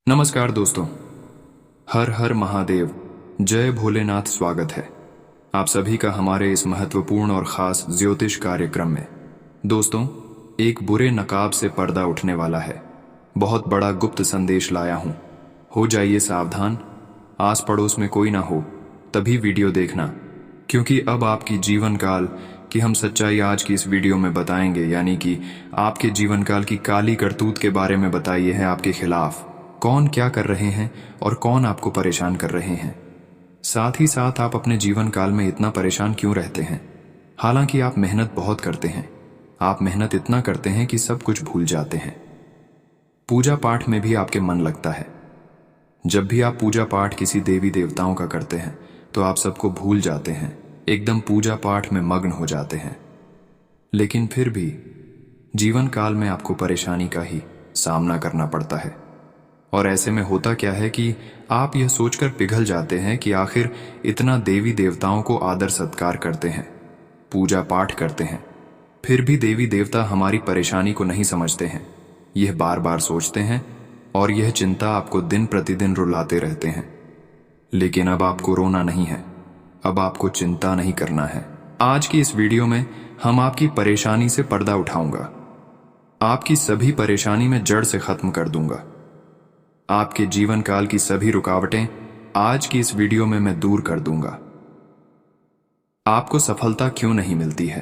नमस्कार दोस्तों। हर हर महादेव, जय भोलेनाथ। स्वागत है आप सभी का हमारे इस महत्वपूर्ण और खास ज्योतिष कार्यक्रम में। दोस्तों, एक बुरे नकाब से पर्दा उठने वाला है। बहुत बड़ा गुप्त संदेश लाया हूं। हो जाइए सावधान। आस पड़ोस में कोई ना हो तभी वीडियो देखना, क्योंकि अब आपकी जीवन काल की हम सच्चाई आज की इस वीडियो में बताएंगे। यानी कि आपके जीवन काल की काली करतूत के बारे में बताइए है आपके खिलाफ कौन क्या कर रहे हैं और कौन आपको परेशान कर रहे हैं। साथ ही साथ आप अपने जीवन काल में इतना परेशान क्यों रहते हैं, हालांकि आप मेहनत बहुत करते हैं। आप मेहनत इतना करते हैं कि सब कुछ भूल जाते हैं। पूजा पाठ में भी आपके मन लगता है। जब भी आप पूजा पाठ किसी देवी देवताओं का करते हैं तो आप सबको भूल जाते हैं, एकदम पूजा पाठ में मग्न हो जाते हैं। लेकिन फिर भी जीवन काल में आपको परेशानी का ही सामना करना पड़ता है। और ऐसे में होता क्या है कि आप यह सोचकर पिघल जाते हैं कि आखिर इतना देवी देवताओं को आदर सत्कार करते हैं, पूजा पाठ करते हैं, फिर भी देवी देवता हमारी परेशानी को नहीं समझते हैं। यह बार बार सोचते हैं और यह चिंता आपको दिन प्रतिदिन रुलाते रहते हैं। लेकिन अब आपको रोना नहीं है, अब आपको चिंता नहीं करना है। आज की इस वीडियो में हम आपकी परेशानी से पर्दा उठाऊंगा, आपकी सभी परेशानी में जड़ से खत्म कर दूंगा। आपके जीवन काल की सभी रुकावटें आज की इस वीडियो में मैं दूर कर दूंगा। आपको सफलता क्यों नहीं मिलती है,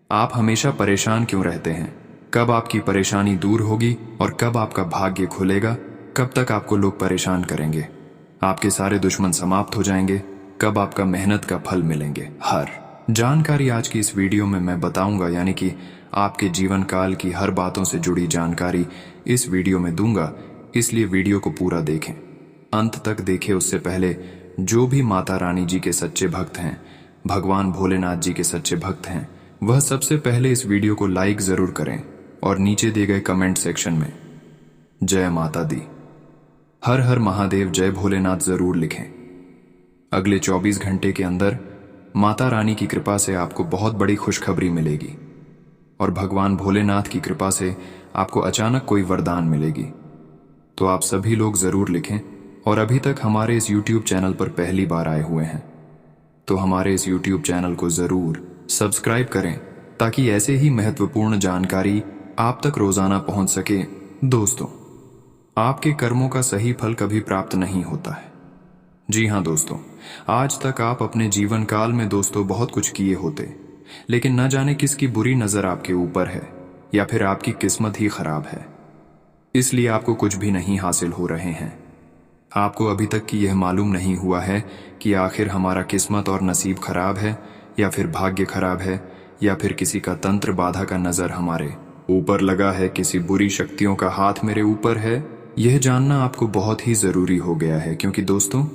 आप हमेशा परेशान क्यों रहते हैं, कब आपकी परेशानी दूर होगी और कब आपका भाग्य खुलेगा, कब तक आपको लोग परेशान करेंगे, आपके सारे दुश्मन समाप्त हो जाएंगे, कब आपका मेहनत का फल मिलेंगे। हर जानकारी आज की इस वीडियो में मैं बताऊंगा। यानी कि आपके जीवन काल की हर बातों से जुड़ी जानकारी इस वीडियो में दूंगा। इसलिए वीडियो को पूरा देखें, अंत तक देखें। उससे पहले जो भी माता रानी जी के सच्चे भक्त हैं, भगवान भोलेनाथ जी के सच्चे भक्त हैं, वह सबसे पहले इस वीडियो को लाइक जरूर करें और नीचे दिए गए कमेंट सेक्शन में जय माता दी, हर हर महादेव, जय भोलेनाथ जरूर लिखें। अगले 24 घंटे के अंदर माता रानी की कृपा से आपको बहुत बड़ी खुशखबरी मिलेगी और भगवान भोलेनाथ की कृपा से आपको अचानक कोई वरदान मिलेगी। तो आप सभी लोग जरूर लिखें। और अभी तक हमारे इस YouTube चैनल पर पहली बार आए हुए हैं तो हमारे इस YouTube चैनल को जरूर सब्सक्राइब करें, ताकि ऐसे ही महत्वपूर्ण जानकारी आप तक रोजाना पहुंच सके। दोस्तों, आपके कर्मों का सही फल कभी प्राप्त नहीं होता है। जी हां दोस्तों, आज तक आप अपने जीवन काल में दोस्तों बहुत कुछ किए होते, लेकिन न जाने किसकी बुरी नजर आपके ऊपर है या फिर आपकी किस्मत ही खराब है, इसलिए आपको कुछ भी नहीं हासिल हो रहे हैं। आपको अभी तक की यह मालूम नहीं हुआ है कि आखिर हमारा किस्मत और नसीब खराब है या फिर भाग्य खराब है, या फिर किसी का तंत्र बाधा का नजर हमारे ऊपर लगा है, किसी बुरी शक्तियों का हाथ मेरे ऊपर है। यह जानना आपको बहुत ही जरूरी हो गया है, क्योंकि दोस्तों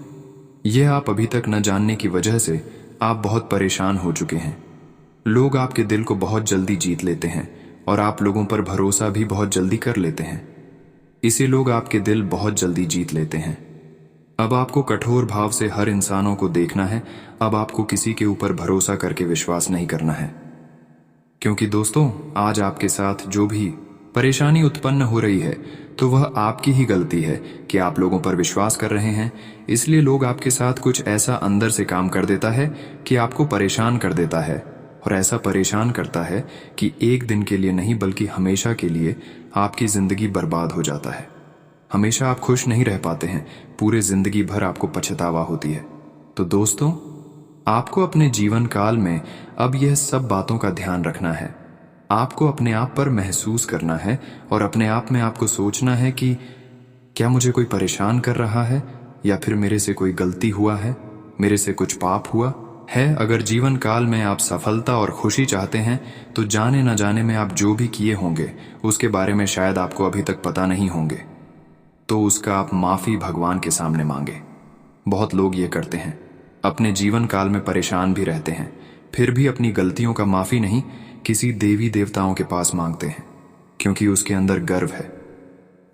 यह आप अभी तक न जानने की वजह से आप बहुत परेशान हो चुके हैं। लोग आपके दिल को बहुत जल्दी जीत लेते हैं और आप लोगों पर भरोसा भी बहुत जल्दी कर लेते हैं। इसे लोग आपके दिल बहुत जल्दी जीत लेते हैं। अब आपको कठोर भाव से हर इंसानों को देखना है। अब आपको किसी के ऊपर भरोसा करके विश्वास नहीं करना है, क्योंकि दोस्तों आज आपके साथ जो भी परेशानी उत्पन्न हो रही है तो वह आपकी ही गलती है कि आप लोगों पर विश्वास कर रहे हैं। इसलिए लोग आपके साथ कुछ ऐसा अंदर से काम कर देता है कि आपको परेशान कर देता है, और ऐसा परेशान करता है कि एक दिन के लिए नहीं बल्कि हमेशा के लिए आपकी जिंदगी बर्बाद हो जाता है। हमेशा आप खुश नहीं रह पाते हैं, पूरे जिंदगी भर आपको पछतावा होती है। तो दोस्तों, आपको अपने जीवन काल में अब यह सब बातों का ध्यान रखना है। आपको अपने आप पर महसूस करना है और अपने आप में आपको सोचना है कि क्या मुझे कोई परेशान कर रहा है, या फिर मेरे से कोई गलती हुआ है, मेरे से कुछ पाप हुआ है। अगर जीवन काल में आप सफलता और खुशी चाहते हैं तो जाने न जाने में आप जो भी किए होंगे उसके बारे में शायद आपको अभी तक पता नहीं होंगे, तो उसका आप माफी भगवान के सामने मांगे। बहुत लोग ये करते हैं, अपने जीवन काल में परेशान भी रहते हैं, फिर भी अपनी गलतियों का माफी नहीं किसी देवी देवताओं के पास मांगते हैं, क्योंकि उसके अंदर गर्व है।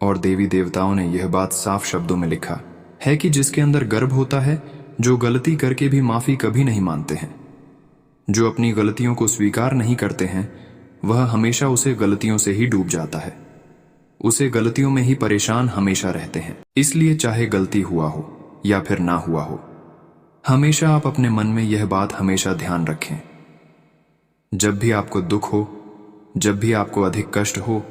और देवी देवताओं ने यह बात साफ शब्दों में लिखा है कि जिसके अंदर गर्व होता है, जो गलती करके भी माफी कभी नहीं मानते हैं, जो अपनी गलतियों को स्वीकार नहीं करते हैं, वह हमेशा उसे गलतियों से ही डूब जाता है। उसे गलतियों में ही परेशान हमेशा रहते हैं। इसलिए चाहे गलती हुआ हो या फिर ना हुआ हो, हमेशा आप अपने मन में यह बात हमेशा ध्यान रखें। जब भी आपको दुख हो, जब भी आपको अधिक कष्ट हो,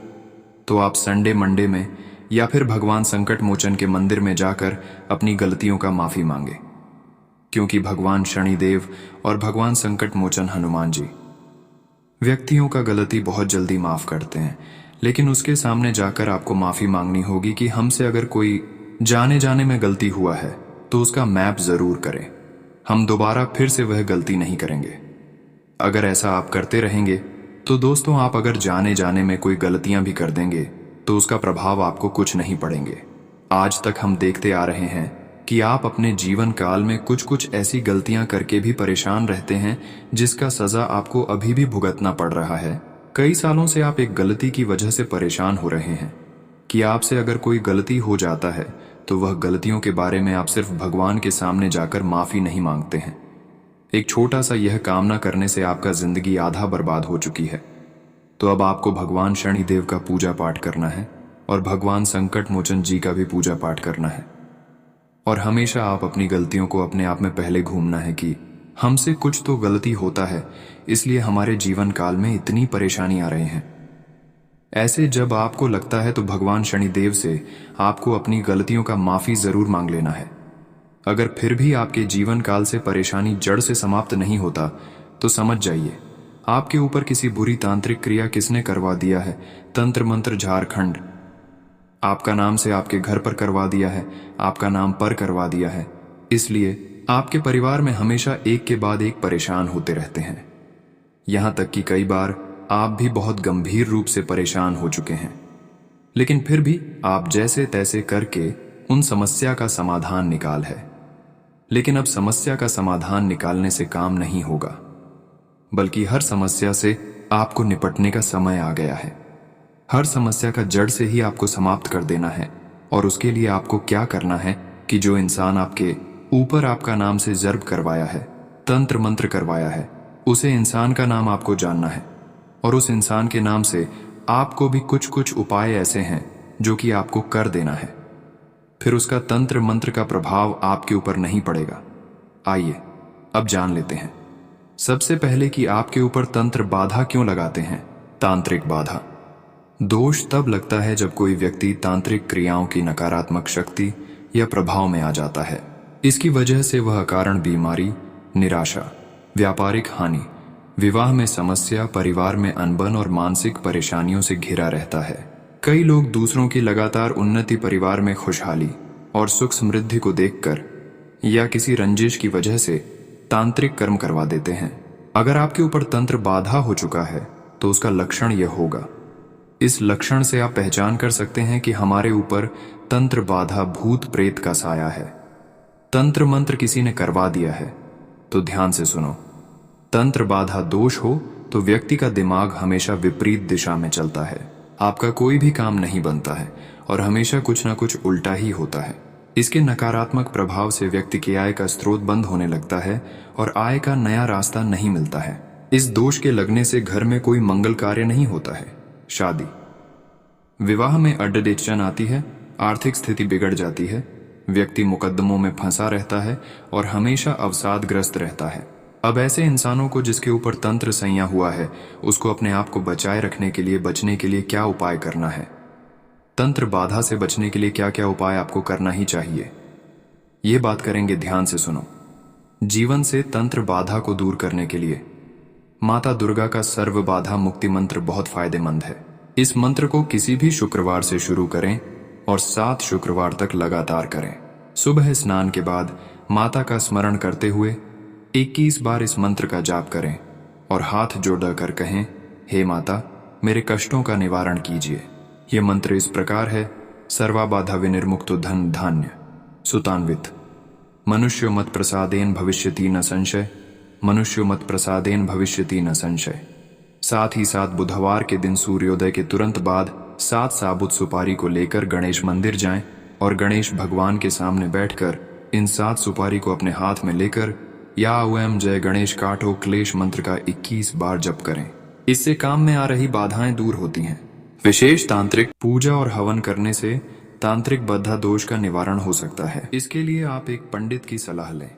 तो आप संडे मंडे में या फिर भगवान संकट मोचन के मंदिर में जाकर अपनी गलतियों का माफी मांगे, क्योंकि भगवान शनिदेव और भगवान संकट मोचन हनुमान जी व्यक्तियों का गलती बहुत जल्दी माफ करते हैं। लेकिन उसके सामने जाकर आपको माफी मांगनी होगी कि हमसे अगर कोई जाने जाने में गलती हुआ है तो उसका मैप जरूर करें, हम दोबारा फिर से वह गलती नहीं करेंगे। अगर ऐसा आप करते रहेंगे तो दोस्तों, आप अगर जाने जाने में कोई गलतियां भी कर देंगे तो उसका प्रभाव आपको कुछ नहीं पड़ेंगे। आज तक हम देखते आ रहे हैं कि आप अपने जीवन काल में कुछ कुछ ऐसी गलतियां करके भी परेशान रहते हैं जिसका सजा आपको अभी भी भुगतना पड़ रहा है। कई सालों से आप एक गलती की वजह से परेशान हो रहे हैं कि आपसे अगर कोई गलती हो जाता है तो वह गलतियों के बारे में आप सिर्फ भगवान के सामने जाकर माफी नहीं मांगते हैं। एक छोटा सा यह काम न करने से आपका जिंदगी आधा बर्बाद हो चुकी है। तो अब आपको भगवान शनिदेव का पूजा पाठ करना है और भगवान संकट मोचन जी का भी पूजा पाठ करना है। और हमेशा आप अपनी गलतियों को अपने आप में पहले घूमना है कि हमसे कुछ तो गलती होता है, इसलिए हमारे जीवन काल में इतनी परेशानी आ रहे हैं। ऐसे जब आपको लगता है तो भगवान शनिदेव से आपको अपनी गलतियों का माफी जरूर मांग लेना है। अगर फिर भी आपके जीवन काल से परेशानी जड़ से समाप्त नहीं होता तो समझ जाइए आपके ऊपर किसी बुरी तांत्रिक क्रिया किसने करवा दिया है। तंत्र मंत्र झारखंड आपका नाम से आपके घर पर करवा दिया है, आपका नाम पर करवा दिया है। इसलिए आपके परिवार में हमेशा एक के बाद एक परेशान होते रहते हैं। यहां तक कि कई बार आप भी बहुत गंभीर रूप से परेशान हो चुके हैं, लेकिन फिर भी आप जैसे तैसे करके उन समस्या का समाधान निकाल है। लेकिन अब समस्या का समाधान निकालने से काम नहीं होगा, बल्कि हर समस्या से आपको निपटने का समय आ गया है। हर समस्या का जड़ से ही आपको समाप्त कर देना है। और उसके लिए आपको क्या करना है कि जो इंसान आपके ऊपर आपका नाम से जर्ब करवाया है, तंत्र मंत्र करवाया है, उसे इंसान का नाम आपको जानना है। और उस इंसान के नाम से आपको भी कुछ कुछ उपाय ऐसे हैं जो कि आपको कर देना है। फिर उसका तंत्र मंत्र का प्रभाव आपके ऊपर नहीं पड़ेगा। आइए अब जान लेते हैं सबसे पहले कि आपके ऊपर तंत्र बाधा क्यों लगाते हैं। तांत्रिक बाधा दोष तब लगता है जब कोई व्यक्ति तांत्रिक क्रियाओं की नकारात्मक शक्ति या प्रभाव में आ जाता है। इसकी वजह से वह कारण बीमारी, निराशा, व्यापारिक हानि, विवाह में समस्या, परिवार में अनबन और मानसिक परेशानियों से घिरा रहता है। कई लोग दूसरों की लगातार उन्नति, परिवार में खुशहाली और सुख समृद्धि को देखकर या किसी रंजिश की वजह से तांत्रिक कर्म करवा देते हैं। अगर आपके ऊपर तंत्र बाधा हो चुका है तो उसका लक्षण यह होगा। इस लक्षण से आप पहचान कर सकते हैं कि हमारे ऊपर तंत्र बाधा भूत प्रेत का साया है। तंत्र मंत्र किसी ने करवा दिया है तो ध्यान से सुनो। तंत्र बाधा दोष हो तो व्यक्ति का दिमाग हमेशा विपरीत दिशा में चलता है, आपका कोई भी काम नहीं बनता है और हमेशा कुछ ना कुछ उल्टा ही होता है। इसके नकारात्मक प्रभाव से व्यक्ति की आय का स्रोत बंद होने लगता है और आय का नया रास्ता नहीं मिलता है। इस दोष के लगने से घर में कोई मंगल कार्य नहीं होता है, शादी विवाह में अड़चन आती है, आर्थिक स्थिति बिगड़ जाती है, व्यक्ति मुकदमों में फंसा रहता है और हमेशा अवसादग्रस्त रहता है। अब ऐसे इंसानों को जिसके ऊपर तंत्र संया हुआ है, उसको अपने आप को बचाए रखने के लिए, बचने के लिए क्या उपाय करना है। तंत्र बाधा से बचने के लिए क्या क्या उपाय आपको करना ही चाहिए, ये बात करेंगे, ध्यान से सुनो। जीवन से तंत्र बाधा को दूर करने के लिए माता दुर्गा का सर्व बाधा मुक्ति मंत्र बहुत फायदेमंद है। इस मंत्र को किसी भी शुक्रवार से शुरू करें और 7 शुक्रवार तक लगातार करें। सुबह स्नान के बाद माता का स्मरण करते हुए 21 बार इस मंत्र का जाप करें और हाथ जोड़कर कहें, हे माता, मेरे कष्टों का निवारण कीजिए। यह मंत्र इस प्रकार है: सर्वा बाधा विनिर्मुक्तो धन धान्य सुतान्वित, मनुष्यो मत प्रसादेन भविष्यति न संशय, मनुष्यो मत प्रसादेन भविष्यति न संशय। साथ ही साथ बुधवार के दिन सूर्योदय के तुरंत बाद 7 साबुत सुपारी को लेकर गणेश मंदिर जाएं और गणेश भगवान के सामने बैठकर इन 7 सुपारी को अपने हाथ में लेकर या ओम जय गणेश काठो क्लेश मंत्र का 21 बार जप करें। इससे काम में आ रही बाधाएं दूर होती हैं, विशेष तांत्रिक पूजा और हवन करने से तांत्रिक बद्धा दोष का निवारण हो सकता है। इसके लिए आप एक पंडित की सलाह लें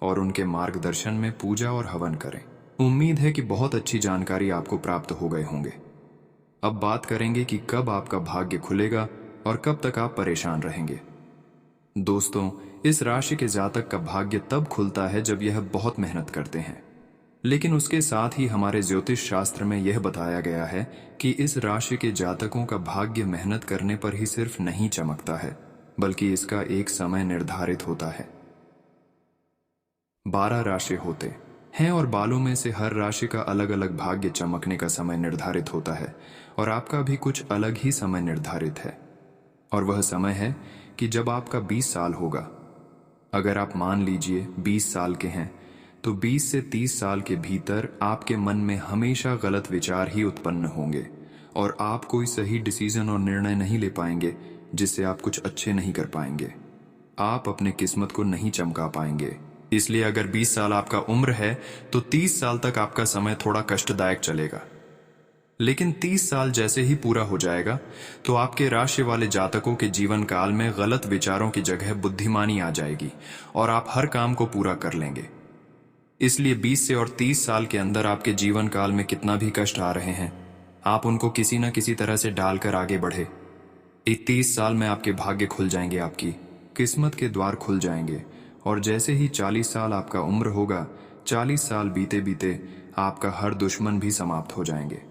और उनके मार्गदर्शन में पूजा और हवन करें। उम्मीद है कि बहुत अच्छी जानकारी आपको प्राप्त हो गए होंगे। अब बात करेंगे कि कब आपका भाग्य खुलेगा और कब तक आप परेशान रहेंगे। दोस्तों, इस राशि के जातक का भाग्य तब खुलता है जब यह बहुत मेहनत करते हैं, लेकिन उसके साथ ही हमारे ज्योतिष शास्त्र में यह बताया गया है कि इस राशि के जातकों का भाग्य मेहनत करने पर ही सिर्फ नहीं चमकता है, बल्कि इसका एक समय निर्धारित होता है। 12 राशि होते हैं और बालों में से हर राशि का अलग अलग भाग्य चमकने का समय निर्धारित होता है और आपका भी कुछ अलग ही समय निर्धारित है। और वह समय है कि जब आपका 20 साल होगा। अगर आप मान लीजिए 20 साल के हैं तो 20 से 30 साल के भीतर आपके मन में हमेशा गलत विचार ही उत्पन्न होंगे और आप कोई सही डिसीजन और निर्णय नहीं ले पाएंगे, जिससे आप कुछ अच्छे नहीं कर पाएंगे। आप अपने किस्मत को नहीं चमका पाएंगे। इसलिए अगर 20 साल आपका उम्र है तो 30 साल तक आपका समय थोड़ा कष्टदायक चलेगा, लेकिन 30 साल जैसे ही पूरा हो जाएगा तो आपके राशि वाले जातकों के जीवन काल में गलत विचारों की जगह बुद्धिमानी आ जाएगी और आप हर काम को पूरा कर लेंगे। इसलिए 20 से और 30 साल के अंदर आपके जीवन काल में कितना भी कष्ट आ रहे हैं, आप उनको किसी न किसी तरह से डालकर आगे बढ़े। 30 साल में आपके भाग्य खुल जाएंगे, आपकी किस्मत के द्वार खुल जाएंगे और जैसे ही 40 साल आपका उम्र होगा, 40 साल बीते बीते आपका हर दुश्मन भी समाप्त हो जाएंगे।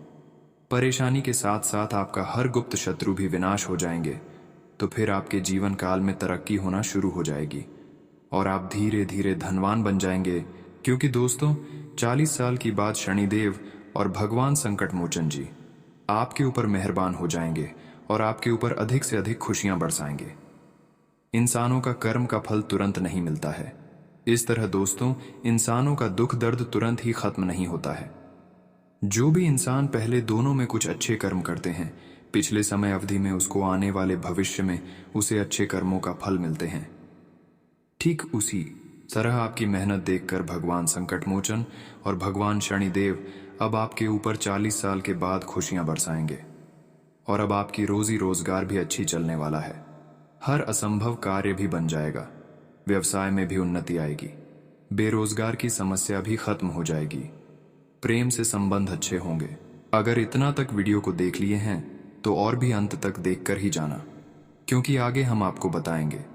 परेशानी के साथ साथ आपका हर गुप्त शत्रु भी विनाश हो जाएंगे। तो फिर आपके जीवन काल में तरक्की होना शुरू हो जाएगी और आप धीरे धीरे धनवान बन जाएंगे, क्योंकि दोस्तों 40 साल की बाद शनिदेव और भगवान संकट मोचन जी आपके ऊपर मेहरबान हो जाएंगे और आपके ऊपर अधिक से अधिक खुशियां बरसाएंगे। इंसानों का कर्म का फल तुरंत नहीं मिलता है। इस तरह दोस्तों, इंसानों का दुख दर्द तुरंत ही खत्म नहीं होता है। जो भी इंसान पहले दोनों में कुछ अच्छे कर्म करते हैं, पिछले समय अवधि में उसको आने वाले भविष्य में उसे अच्छे कर्मों का फल मिलते हैं। ठीक उसी तरह आपकी मेहनत देखकर भगवान संकट मोचन और भगवान शनिदेव अब आपके ऊपर 40 साल के बाद खुशियां बरसाएंगे और अब आपकी रोजी रोजगार भी अच्छी चलने वाला है। हर असंभव कार्य भी बन जाएगा, व्यवसाय में भी उन्नति आएगी, बेरोजगार की समस्या भी खत्म हो जाएगी, प्रेम से संबंध अच्छे होंगे। अगर इतना तक वीडियो को देख लिए हैं तो और भी अंत तक देखकर ही जाना, क्योंकि आगे हम आपको बताएंगे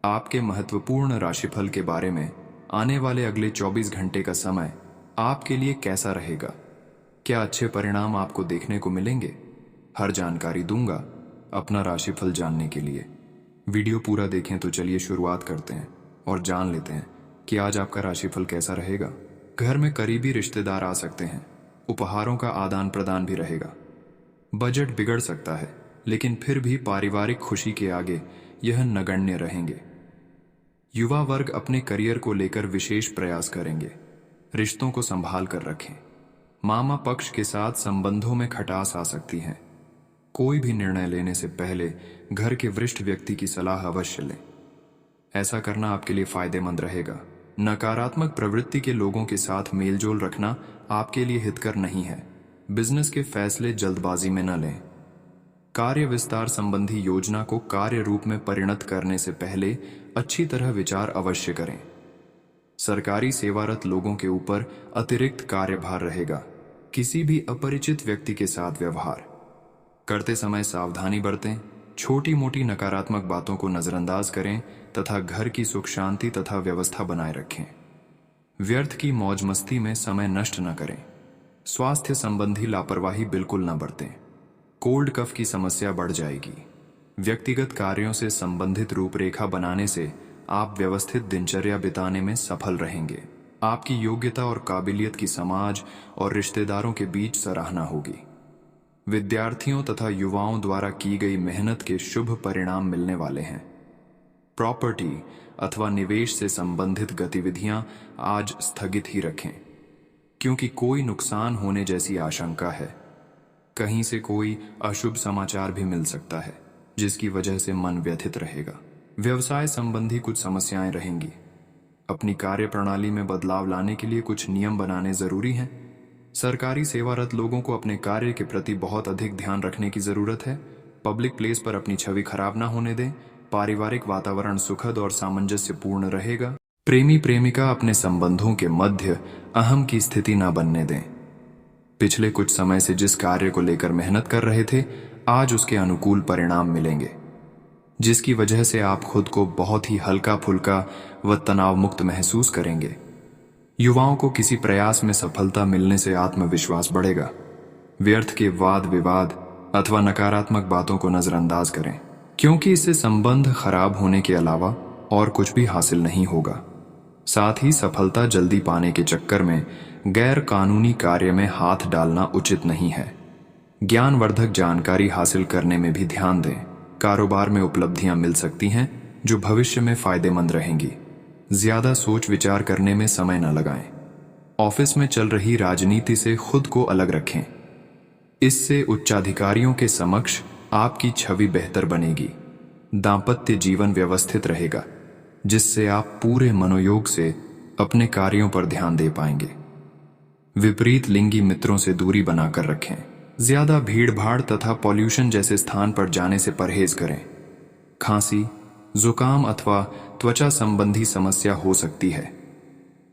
आपके महत्वपूर्ण राशिफल के बारे में। आने वाले अगले 24 घंटे का समय आपके लिए कैसा रहेगा, क्या अच्छे परिणाम आपको देखने को मिलेंगे, हर जानकारी दूंगा अपना राशिफल जानने के लिए। वीडियो पूरा देखें तो चलिए शुरुआत करते हैं और जान लेते हैं कि आज आपका राशिफल कैसा रहेगा। घर में करीबी रिश्तेदार आ सकते हैं, उपहारों का आदान प्रदान भी रहेगा। बजट बिगड़ सकता है, लेकिन फिर भी पारिवारिक खुशी के आगे यह नगण्य रहेंगे। युवा वर्ग अपने करियर को लेकर विशेष प्रयास करेंगे। रिश्तों को संभाल कर रखें। मामा पक्ष के साथ संबंधों में खटास आ सकती है। कोई भी निर्णय लेने से पहले घर के वरिष्ठ व्यक्ति की सलाह अवश्य लें। ऐसा करना आपके लिए फायदेमंद रहेगा। नकारात्मक प्रवृत्ति के लोगों के साथ मेलजोल रखना आपके लिए हितकर नहीं है। बिजनेस के फैसले जल्दबाजी में न लें। कार्य विस्तार संबंधी योजना को कार्य रूप में परिणत करने से पहले अच्छी तरह विचार अवश्य करें। सरकारी सेवारत लोगों के ऊपर अतिरिक्त कार्यभार रहेगा। किसी भी अपरिचित व्यक्ति के साथ व्यवहार करते समय सावधानी बरतें। छोटी मोटी नकारात्मक बातों को नजरअंदाज करें तथा घर की सुख शांति तथा व्यवस्था बनाए रखें। व्यर्थ की मौज मस्ती में समय नष्ट न करें। स्वास्थ्य संबंधी लापरवाही बिल्कुल न बरतें। कोल्ड कफ की समस्या बढ़ जाएगी। व्यक्तिगत कार्यों से संबंधित रूपरेखा बनाने से आप व्यवस्थित दिनचर्या बिताने में सफल रहेंगे। आपकी योग्यता और काबिलियत की समाज और रिश्तेदारों के बीच सराहना होगी। विद्यार्थियों तथा युवाओं द्वारा की गई मेहनत के शुभ परिणाम मिलने वाले हैं। प्रॉपर्टी अथवा निवेश से संबंधित गतिविधियां आज स्थगित ही रखें, क्योंकि कोई नुकसान होने जैसी आशंका है। कहीं से कोई अशुभ समाचार भी मिल सकता है, जिसकी वजह से मन व्यथित रहेगा। व्यवसाय संबंधी कुछ समस्याएं रहेंगी। अपनी कार्य प्रणाली में बदलाव लाने के लिए कुछ नियम बनाने जरूरी हैं। सरकारी सेवारत लोगों को अपने कार्य के प्रति बहुत अधिक ध्यान रखने की जरूरत है। पब्लिक प्लेस पर अपनी छवि खराब ना होने दें। पारिवारिक वातावरण सुखद और सामंजस्यपूर्ण रहेगा। प्रेमी प्रेमिका अपने संबंधों के मध्य अहम की स्थिति ना बनने दें। पिछले कुछ समय से जिस कार्य को लेकर मेहनत कर रहे थे, आज उसके अनुकूल परिणाम मिलेंगे, जिसकी वजह से आप खुद को बहुत ही हल्का फुल्का व तनाव मुक्त महसूस करेंगे। युवाओं को किसी प्रयास में सफलता मिलने से आत्मविश्वास बढ़ेगा। व्यर्थ के वाद विवाद अथवा नकारात्मक बातों को नजरअंदाज करें, क्योंकि इससे संबंध खराब होने के अलावा और कुछ भी हासिल नहीं होगा। साथ ही सफलता जल्दी पाने के चक्कर में गैर कानूनी कार्य में हाथ डालना उचित नहीं है। ज्ञानवर्धक जानकारी हासिल करने में भी ध्यान दें। कारोबार में उपलब्धियां मिल सकती हैं जो भविष्य में फायदेमंद रहेंगी। ज्यादा सोच विचार करने में समय न लगाएं। ऑफिस में चल रही राजनीति से खुद को अलग रखें। इससे उच्चाधिकारियों के समक्ष आपकी छवि बेहतर बनेगी। दांपत्य जीवन व्यवस्थित रहेगा, जिससे आप पूरे मनोयोग से अपने कार्यों पर ध्यान दे पाएंगे। विपरीत लिंगी मित्रों से दूरी बनाकर रखें। ज्यादा भीड़ भाड़ तथा पॉल्यूशन जैसे स्थान पर जाने से परहेज करें। खांसी, जुकाम अथवा त्वचा संबंधी समस्या हो सकती है।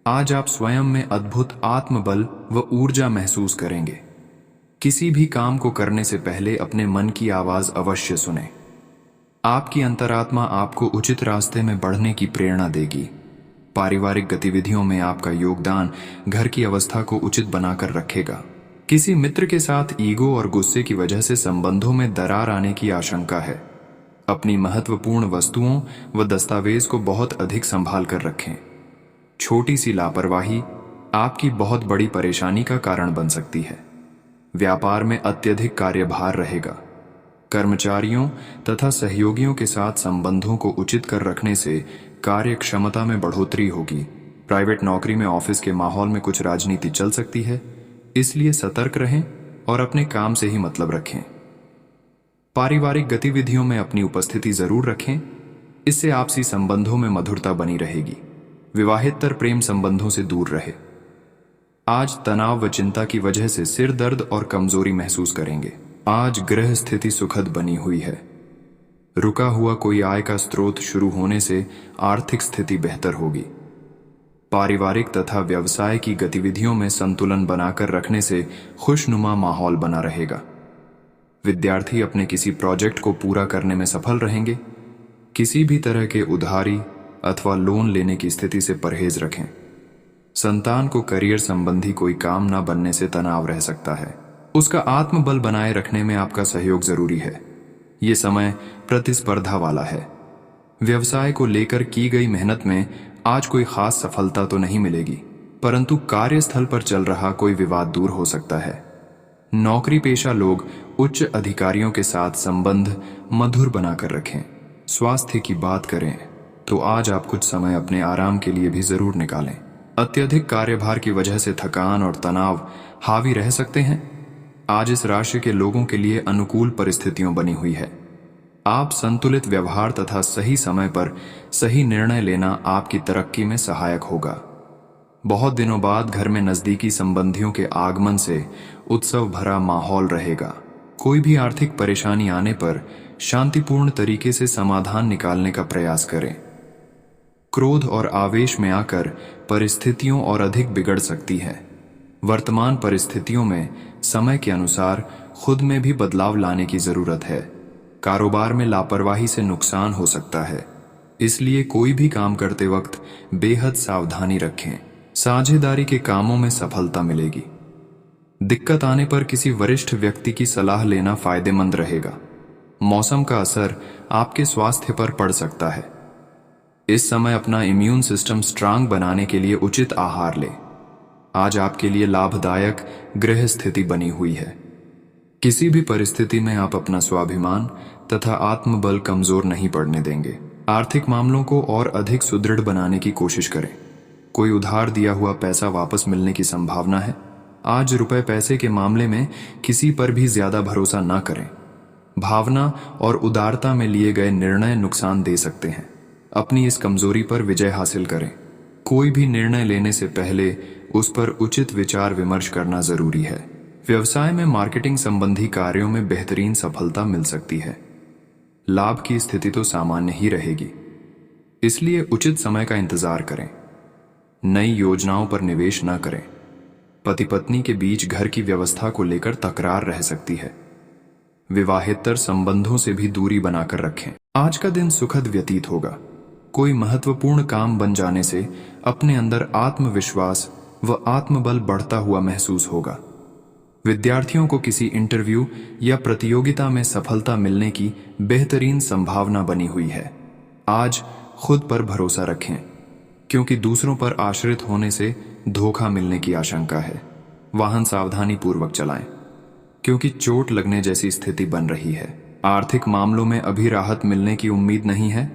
आज आप स्वयं में अद्भुत आत्मबल व ऊर्जा महसूस करेंगे। किसी भी काम को करने से पहले अपने मन की आवाज अवश्य सुनें। आपकी अंतरात्मा आपको उचित रास्ते में बढ़ने की प्रेरणा देगी। पारिवारिक गतिविधियों में आपका योगदान घर की अवस्था को उचित बनाकर रखेगा। किसी मित्र के साथ ईगो और गुस्से की वजह से संबंधों में दरार आने की आशंका है। अपनी महत्वपूर्ण वस्तुओं व दस्तावेज को बहुत अधिक संभाल कर रखें। छोटी सी लापरवाही आपकी बहुत बड़ी परेशानी का कारण बन सकती है। व्यापार में अत्यधिक कार्यभार रहेगा। कर्मचारियों तथा सहयोगियों के साथ संबंधों को उचित कर रखने से कार्य क्षमता में बढ़ोतरी होगी। प्राइवेट नौकरी में ऑफिस के माहौल में कुछ राजनीति चल सकती है, इसलिए सतर्क रहें और अपने काम से ही मतलब रखें। पारिवारिक गतिविधियों में अपनी उपस्थिति जरूर रखें, इससे आपसी संबंधों में मधुरता बनी रहेगी। विवाहेतर प्रेम संबंधों से दूर रहे। आज तनाव व चिंता की वजह से सिर दर्द और कमजोरी महसूस करेंगे। आज ग्रह स्थिति सुखद बनी हुई है। रुका हुआ कोई आय का स्रोत शुरू होने से आर्थिक स्थिति बेहतर होगी। पारिवारिक तथा व्यवसाय की गतिविधियों में संतुलन बनाकर रखने से खुशनुमा माहौल बना रहेगा। विद्यार्थी अपने किसी प्रोजेक्ट को पूरा करने में सफल रहेंगे। किसी भी तरह के उधारी अथवा लोन लेने की स्थिति से परहेज रखें। संतान को करियर संबंधी कोई काम ना बनने से तनाव रह सकता है। उसका आत्मबल बनाए रखने में आपका सहयोग जरूरी है। ये समय प्रतिस्पर्धा वाला है। व्यवसाय को लेकर की गई मेहनत में आज कोई खास सफलता तो नहीं मिलेगी, परंतु कार्यस्थल पर चल रहा कोई विवाद दूर हो सकता है। नौकरी पेशा लोग उच्च अधिकारियों के साथ संबंध मधुर बनाकर रखें। स्वास्थ्य की बात करें तो आज आप कुछ समय अपने आराम के लिए भी जरूर निकालें। अत्यधिक कार्यभार की वजह से थकान और तनाव हावी रह सकते हैं। आज इस राशि के लोगों के लिए अनुकूल परिस्थितियां बनी हुई है। आप संतुलित व्यवहार तथा सही समय पर सही निर्णय लेना आपकी तरक्की में सहायक होगा। बहुत दिनों बाद घर में नजदीकी संबंधियों के आगमन से उत्सव भरा माहौल रहेगा। कोई भी आर्थिक परेशानी आने पर शांतिपूर्ण तरीके से समाधान निकालने का प्रयास करें। क्रोध और आवेश में आकर परिस्थितियों और अधिक बिगड़ सकती है। वर्तमान परिस्थितियों में समय के अनुसार खुद में भी बदलाव लाने की जरूरत है। कारोबार में लापरवाही से नुकसान हो सकता है, इसलिए कोई भी काम करते वक्त बेहद सावधानी रखें। साझेदारी के कामों में सफलता मिलेगी। दिक्कत आने पर किसी वरिष्ठ व्यक्ति की सलाह लेना फायदेमंद रहेगा। मौसम का असर आपके स्वास्थ्य पर पड़ सकता है। इस समय अपना इम्यून सिस्टम स्ट्रांग बनाने के लिए उचित आहार लें। आज आपके लिए लाभदायक ग्रह स्थिति बनी हुई है। किसी भी परिस्थिति में आप अपना स्वाभिमान तथा आत्मबल कमजोर नहीं पड़ने देंगे। आर्थिक मामलों को और अधिक सुदृढ़ बनाने की कोशिश करें। कोई उधार दिया हुआ पैसा वापस मिलने की संभावना है। आज रुपए पैसे के मामले में किसी पर भी ज्यादा भरोसा न करें। भावना और उदारता में लिए गए निर्णय नुकसान दे सकते हैं। अपनी इस कमजोरी पर विजय हासिल करें। कोई भी निर्णय लेने से पहले उस पर उचित विचार विमर्श करना जरूरी है। व्यवसाय में मार्केटिंग संबंधी कार्यों में बेहतरीन सफलता मिल सकती है। लाभ की स्थिति तो सामान्य ही रहेगी, इसलिए उचित समय का इंतजार करें। नई योजनाओं पर निवेश न करें। पति पत्नी के बीच घर की व्यवस्था को लेकर तकरार रह सकती है। विवाहेतर संबंधों से भी दूरी बनाकर रखें। आज का दिन सुखद व्यतीत होगा। कोई महत्वपूर्ण काम बन जाने से अपने अंदर आत्मविश्वास व आत्मबल बढ़ता हुआ महसूस होगा। विद्यार्थियों को किसी इंटरव्यू या प्रतियोगिता में सफलता मिलने की बेहतरीन संभावना बनी हुई है। आज खुद पर भरोसा रखें, क्योंकि दूसरों पर आश्रित होने से धोखा मिलने की आशंका है। वाहन सावधानी पूर्वक चलाएं, क्योंकि चोट लगने जैसी स्थिति बन रही है। आर्थिक मामलों में अभी राहत मिलने की उम्मीद नहीं है।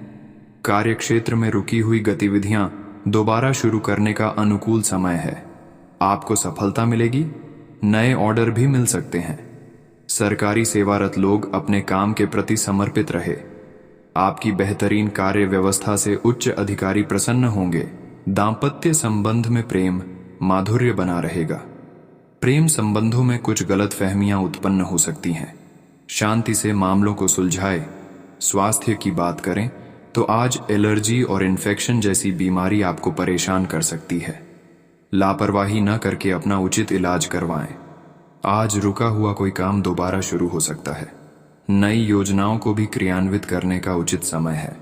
कार्यक्षेत्र में रुकी हुई गतिविधियां दोबारा शुरू करने का अनुकूल समय है। आपको सफलता मिलेगी। नए ऑर्डर भी मिल सकते हैं। सरकारी सेवारत लोग अपने काम के प्रति समर्पित रहे। आपकी बेहतरीन कार्य व्यवस्था से उच्च अधिकारी प्रसन्न होंगे। दाम्पत्य संबंध में प्रेम माधुर्य बना रहेगा। प्रेम संबंधों में कुछ गलतफहमियां उत्पन्न हो सकती हैं। शांति से मामलों को सुलझाए। स्वास्थ्य की बात करें तो आज एलर्जी और इन्फेक्शन जैसी बीमारी आपको परेशान कर सकती है। लापरवाही न करके अपना उचित इलाज करवाएं। आज रुका हुआ कोई काम दोबारा शुरू हो सकता है। नई योजनाओं को भी क्रियान्वित करने का उचित समय है।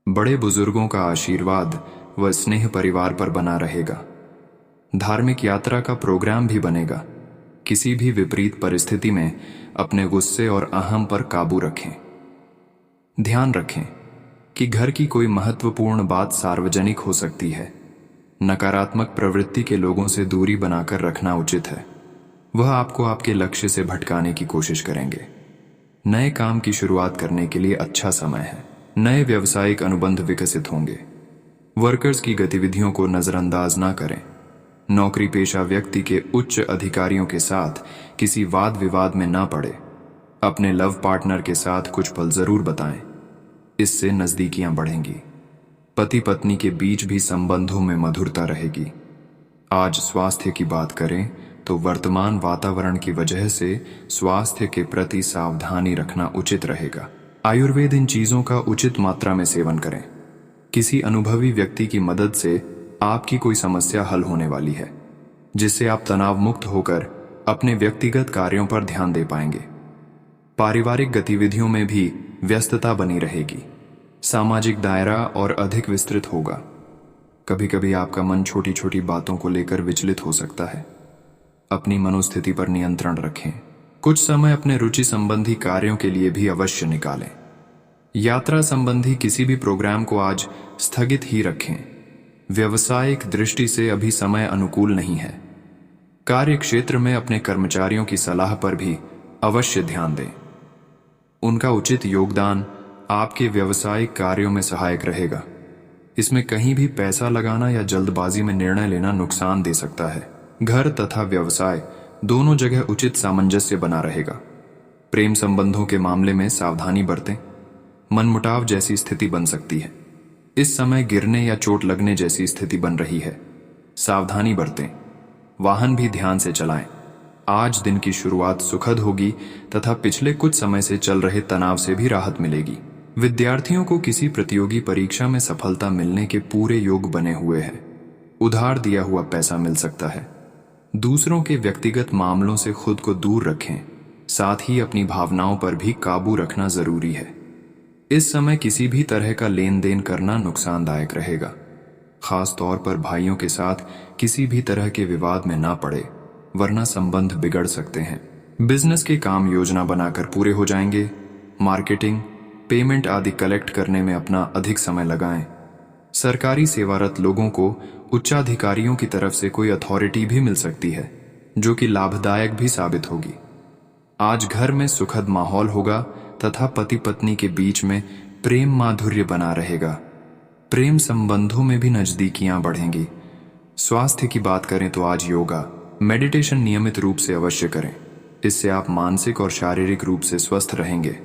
बड़े बुजुर्गों का आशीर्वाद व स्नेह परिवार पर बना रहेगा। धार्मिक यात्रा का प्रोग्राम भी बनेगा। किसी भी विपरीत परिस्थिति में अपने गुस्से और अहम पर काबू रखें। ध्यान रखें कि घर की कोई महत्वपूर्ण बात सार्वजनिक हो सकती है। नकारात्मक प्रवृत्ति के लोगों से दूरी बनाकर रखना उचित है। वह आपको आपके लक्ष्य से भटकाने की कोशिश करेंगे। नए काम की शुरुआत करने के लिए अच्छा समय है। नए व्यावसायिक अनुबंध विकसित होंगे। वर्कर्स की गतिविधियों को नजरअंदाज ना करें। नौकरी पेशा व्यक्ति के उच्च अधिकारियों के साथ किसी वाद विवाद में ना पड़े। अपने लव पार्टनर के साथ कुछ पल जरूर बताएं, इससे नजदीकियां बढ़ेंगी। पति पत्नी के बीच भी संबंधों में मधुरता रहेगी। आज स्वास्थ्य की बात करें तो वर्तमान वातावरण की वजह से स्वास्थ्य के प्रति सावधानी रखना उचित रहेगा। आयुर्वेद इन चीजों का उचित मात्रा में सेवन करें। किसी अनुभवी व्यक्ति की मदद से आपकी कोई समस्या हल होने वाली है, जिससे आप तनाव मुक्त होकर अपने व्यक्तिगत कार्यों पर ध्यान दे पाएंगे। पारिवारिक गतिविधियों में भी व्यस्तता बनी रहेगी। सामाजिक दायरा और अधिक विस्तृत होगा। कभी कभी आपका मन छोटी छोटी बातों को लेकर विचलित हो सकता है। अपनी मनोस्थिति पर नियंत्रण रखें। कुछ समय अपने रुचि संबंधी कार्यों के लिए भी अवश्य निकालें। यात्रा संबंधी किसी भी प्रोग्राम को आज स्थगित ही रखें। व्यवसायिक दृष्टि से अभी समय अनुकूल नहीं है। कार्य क्षेत्र में अपने कर्मचारियों की सलाह पर भी अवश्य ध्यान दें। उनका उचित योगदान आपके व्यवसायिक कार्यों में सहायक रहेगा। इसमें कहीं भी पैसा लगाना या जल्दबाजी में निर्णय लेना नुकसान दे सकता है। घर तथा व्यवसाय दोनों जगह उचित सामंजस्य बना रहेगा। प्रेम संबंधों के मामले में सावधानी बरतें। मनमुटाव जैसी स्थिति बन सकती है। इस समय गिरने या चोट लगने जैसी स्थिति बन रही है। सावधानी बरतें। वाहन भी ध्यान से चलाएं। आज दिन की शुरुआत सुखद होगी तथा पिछले कुछ समय से चल रहे तनाव से भी राहत मिलेगी। विद्यार्थियों को किसी प्रतियोगी परीक्षा में सफलता मिलने के पूरे योग बने हुए हैं। उधार दिया हुआ पैसा मिल सकता है। दूसरों के व्यक्तिगत मामलों से खुद को दूर रखें। साथ ही अपनी भावनाओं पर भी काबू रखना जरूरी है। इस समय किसी भी तरह का लेन देन करना नुकसानदायक रहेगा। खास तौर पर भाइयों के साथ किसी भी तरह के विवाद में ना पड़े, वरना संबंध बिगड़ सकते हैं। बिजनेस के काम योजना बनाकर पूरे हो जाएंगे। मार्केटिंग, पेमेंट आदि कलेक्ट करने में अपना अधिक समय लगाएं। सरकारी सेवारत लोगों को उच्चाधिकारियों की तरफ से कोई अथॉरिटी भी मिल सकती है, जो कि लाभदायक भी साबित होगी। आज घर में सुखद माहौल होगा तथा पति पत्नी के बीच में प्रेम माधुर्य बना रहेगा। प्रेम संबंधों में भी नजदीकियां बढ़ेंगी। स्वास्थ्य की बात करें तो आज योगा, मेडिटेशन नियमित रूप से अवश्य करें। इससे आप मानसिक और शारीरिक रूप से स्वस्थ रहेंगे।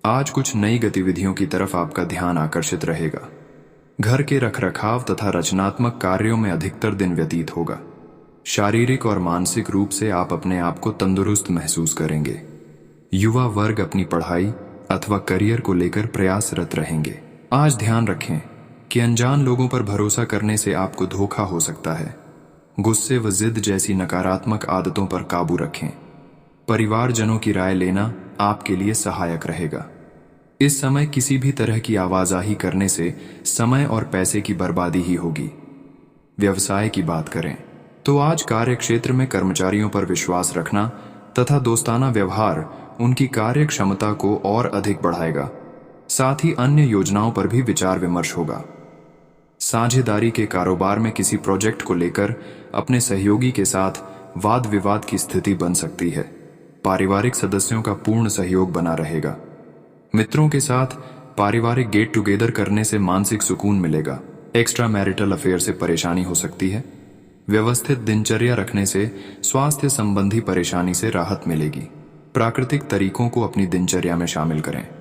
आज कुछ नई गतिविधियों की तरफ आपका ध्यान आकर्षित रहेगा। घर के रखरखाव तथा रचनात्मक कार्यों में अधिकतर दिन व्यतीत होगा। शारीरिक और मानसिक रूप से आप अपने आप को तंदुरुस्त महसूस करेंगे। युवा वर्ग अपनी पढ़ाई अथवा करियर को लेकर प्रयासरत रहेंगे। आज ध्यान रखें कि अनजान लोगों पर भरोसा करने से आपको धोखा हो सकता है। गुस्से व जिद जैसी नकारात्मक आदतों पर काबू रखें। परिवारजनों की राय लेना आपके लिए सहायक रहेगा। इस समय किसी भी तरह की आवाजाही करने से समय और पैसे की बर्बादी ही होगी। व्यवसाय की बात करें तो आज कार्य क्षेत्र में कर्मचारियों पर विश्वास रखना तथा दोस्ताना व्यवहार उनकी कार्य क्षमता को और अधिक बढ़ाएगा। साथ ही अन्य योजनाओं पर भी विचार विमर्श होगा। साझेदारी के कारोबार में किसी प्रोजेक्ट को लेकर अपने सहयोगी के साथ वाद विवाद की स्थिति बन सकती है। पारिवारिक सदस्यों का पूर्ण सहयोग बना रहेगा। मित्रों के साथ पारिवारिक गेट टुगेदर करने से मानसिक सुकून मिलेगा। एक्स्ट्रा मैरिटल अफेयर से परेशानी हो सकती है। व्यवस्थित दिनचर्या रखने से स्वास्थ्य संबंधी परेशानी से राहत मिलेगी। प्राकृतिक तरीकों को अपनी दिनचर्या में शामिल करें।